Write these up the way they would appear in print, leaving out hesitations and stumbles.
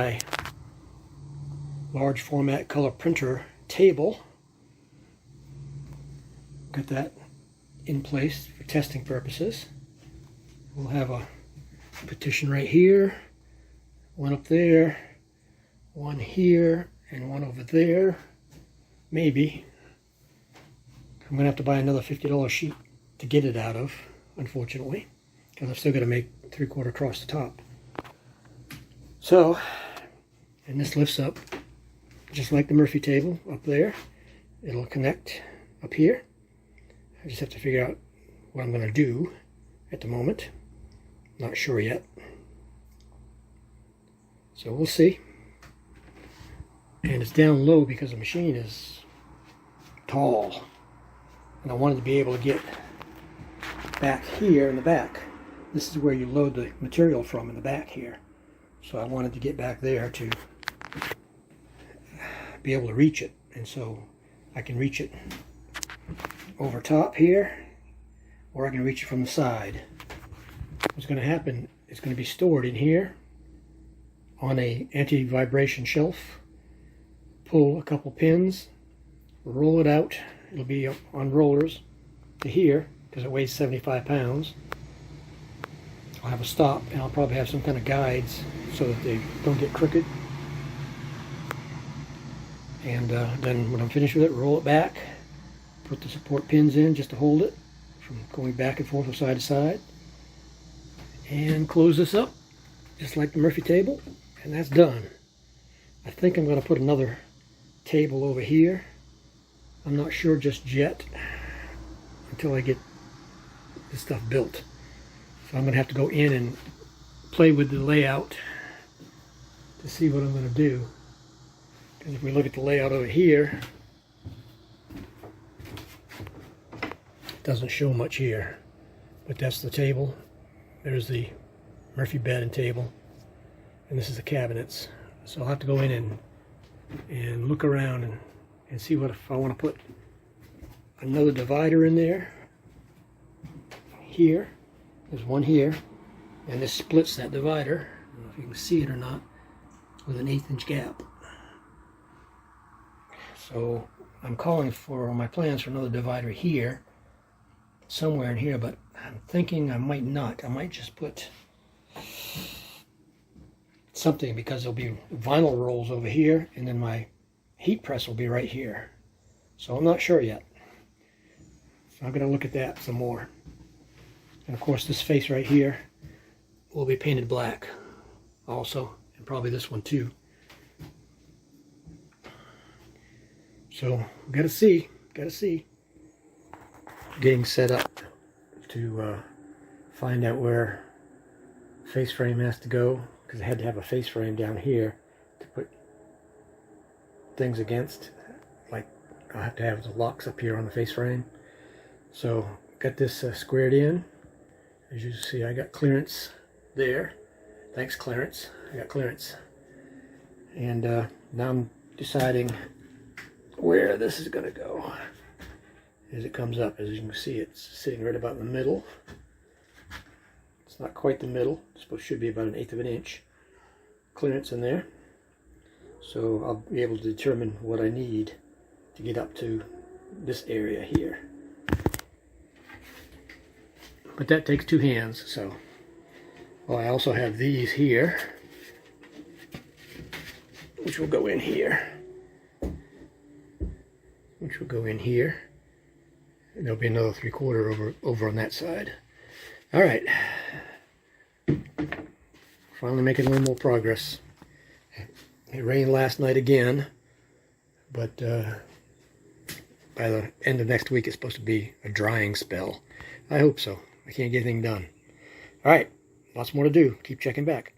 my large format color printer table. Got that in place for testing purposes. We'll have a partition right here, one up there, one here, and one over there. Maybe. I'm going to have to buy another $50 sheet to get it out of, unfortunately, because I've still got to make 3/4 across the top. So, and this lifts up just like the Murphy table up there. It'll connect up here. I just have to figure out what I'm going to do at the moment. Not sure yet. So we'll see. And it's down low because the machine is tall. And I wanted to be able to get back here in the back. This is where you load the material from in the back here. So I wanted to get back there to be able to reach it. And so I can reach it over top here, or I can reach it from the side. What's going to happen is going to be stored in here on a anti-vibration shelf. Pull a couple pins, roll it out. It'll be on rollers to here because it weighs 75 pounds. I'll have a stop, and I'll probably have some kind of guides so that they don't get crooked. And then when I'm finished with it, roll it back, put the support pins in just to hold it from going back and forth from side to side, and close this up just like the Murphy table, and that's done. I think I'm going to put another table over here. I'm not sure just yet until I get this stuff built. So I'm going to have to go in and play with the layout to see what I'm going to do. Because if we look at the layout over here, it doesn't show much here. But that's the table. There's the Murphy bed and table. And this is the cabinets. So I'll have to go in and look around and see what if I want to put another divider in there. Here. There's one here. And this splits that divider. I don't know if you can see it or not. With an 1/8 inch gap. So I'm calling for my plans for another divider here, somewhere in here, but I'm thinking I might not. I might just put something because there'll be vinyl rolls over here, and then my heat press will be right here. So I'm not sure yet. So I'm going to look at that some more. And of course this face right here will be painted black also, and probably this one too. So gotta see. Getting set up to find out where face frame has to go, because I had to have a face frame down here to put things against. Like I'll have to have the locks up here on the face frame. So got this squared in. As you see, I got clearance there. Thanks, clearance. I got clearance. And now I'm deciding where this is going to go as it comes up. As you can see, it's sitting right about in the middle. It's not quite the middle. It should be about 1/8 of an inch clearance in there. So I'll be able to determine what I need to get up to this area here. But that takes 2 hands, so. Well, I also have these here, which will go in here. And there'll be another 3/4 over on that side. All right. Finally making a little more progress. It rained last night again, but by the end of next week it's supposed to be a drying spell. I hope so. I can't get anything done. All right. Lots more to do. Keep checking back.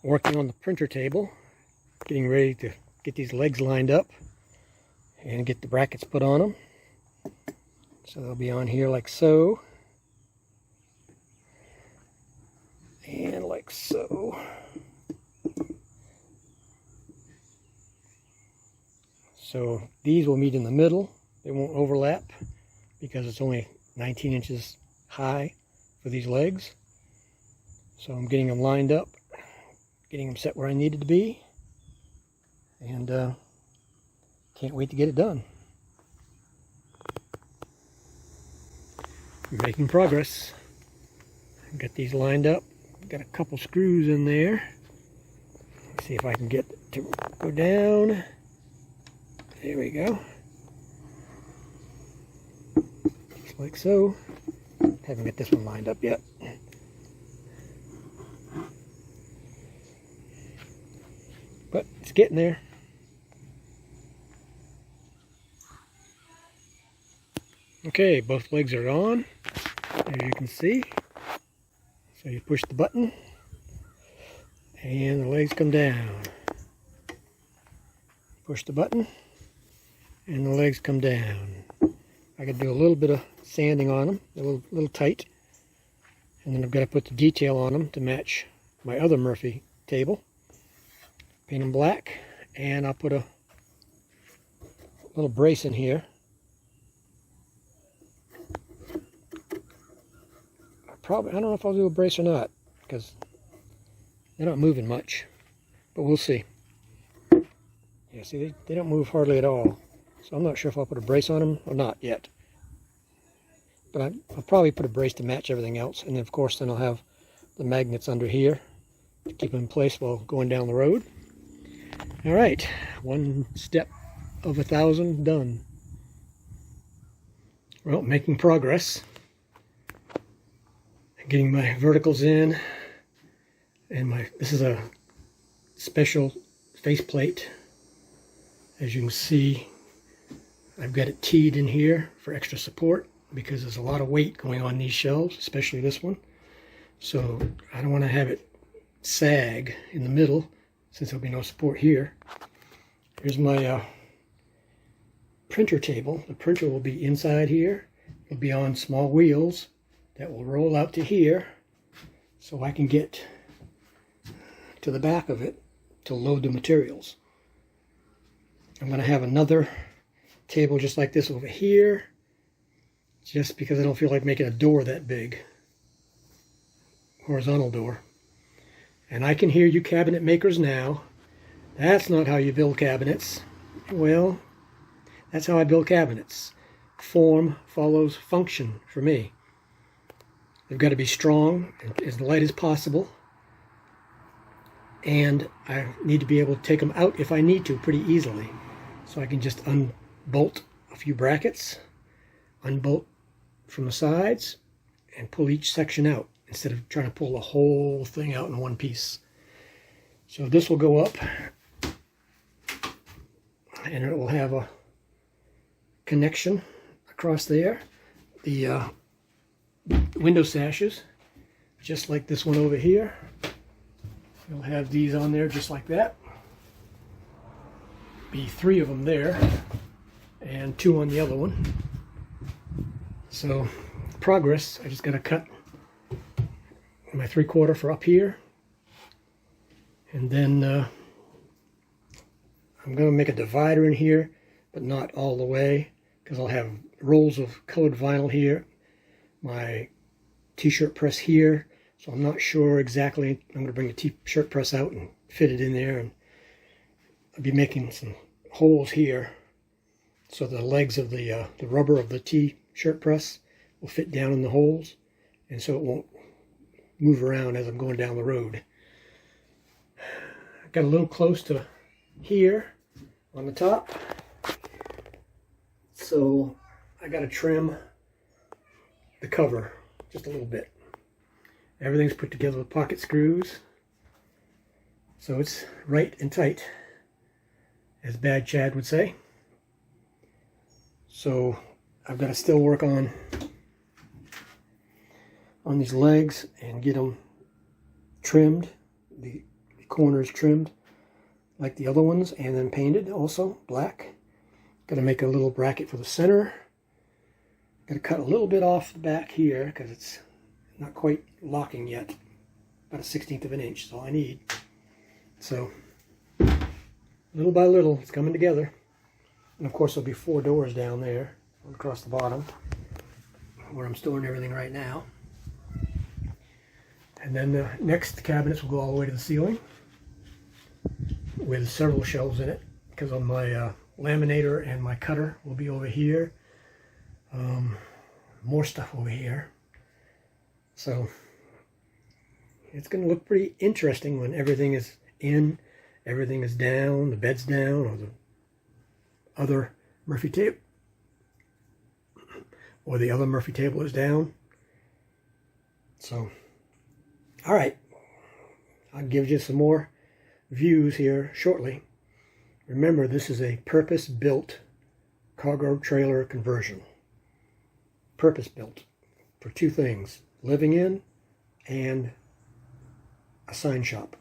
Working on the printer table. Getting ready to get these legs lined up and get the brackets put on them. So they'll be on here like so. And like so. So these will meet in the middle. They won't overlap because it's only 19 inches high for these legs. So I'm getting them lined up, getting them set where I needed to be, and can't wait to get it done. We're making progress. Got these lined up. Got a couple screws in there. Let's see if I can get to go down. There we go. Just like so. Haven't got this one lined up yet. But it's getting there. Okay, both legs are on, as you can see. So you push the button, and the legs come down. Push the button, and the legs come down. I got to do a little bit of sanding on them, a little tight. And then I've got to put the detail on them to match my other Murphy table. Paint them black, and I'll put a little brace in here. I don't know if I'll do a brace or not, because they're not moving much, but we'll see. Yeah, see, they don't move hardly at all, so I'm not sure if I'll put a brace on them or not yet. But I'll probably put a brace to match everything else, and then of course then I'll have the magnets under here to keep them in place while going down the road. All right, one step of 1,000 done. Well, making progress. Getting my verticals in, and this is a special faceplate. As you can see, I've got it teed in here for extra support because there's a lot of weight going on these shelves, especially this one. So I don't want to have it sag in the middle since there'll be no support here. Here's my printer table. The printer will be inside here. It'll be on small wheels that will roll out to here so I can get to the back of it to load the materials. I'm going to have another table just like this over here, just because I don't feel like making a door that big, horizontal door. And I can hear you cabinet makers now, that's not how you build cabinets. Well, that's how I build cabinets. Form follows function for me. They've got to be strong and as light as possible, and I need to be able to take them out if I need to pretty easily. So I can just unbolt a few brackets, unbolt from the sides, and pull each section out instead of trying to pull the whole thing out in one piece. So this will go up, and it will have a connection across there. The window sashes, just like this one over here. You'll have these on there just like that. Be 3 of them there, and 2 on the other one. So, progress. I just got to cut my 3/4 for up here, and then I'm going to make a divider in here, but not all the way, because I'll have rolls of colored vinyl here, my t-shirt press here, so I'm not sure exactly. I'm going to bring the t-shirt press out and fit it in there, and I'll be making some holes here so the legs of the rubber of the t-shirt press will fit down in the holes, and so it won't move around as I'm going down the road. I got a little close to here on the top, so I got to trim the cover just a little bit. Everything's put together with pocket screws, so it's right and tight, as Bad Chad would say. So I've got to still work on these legs and get them trimmed, the corners trimmed like the other ones, and then painted also black. Got to make a little bracket for the center. Got to cut a little bit off the back here because it's not quite locking yet. About 1/16 of an inch is all I need. So little by little it's coming together. And of course there'll be 4 doors down there across the bottom where I'm storing everything right now. And then the next cabinets will go all the way to the ceiling. with several shelves in it, because on my laminator and my cutter will be over here. More stuff over here. So it's going to look pretty interesting when everything is in, everything is down, the bed's down, or the other Murphy table, or the other Murphy table is down. So, all right, I'll give you some more views here shortly. Remember, this is a purpose-built cargo trailer conversion. Purpose-built for two things: living in and a sign shop.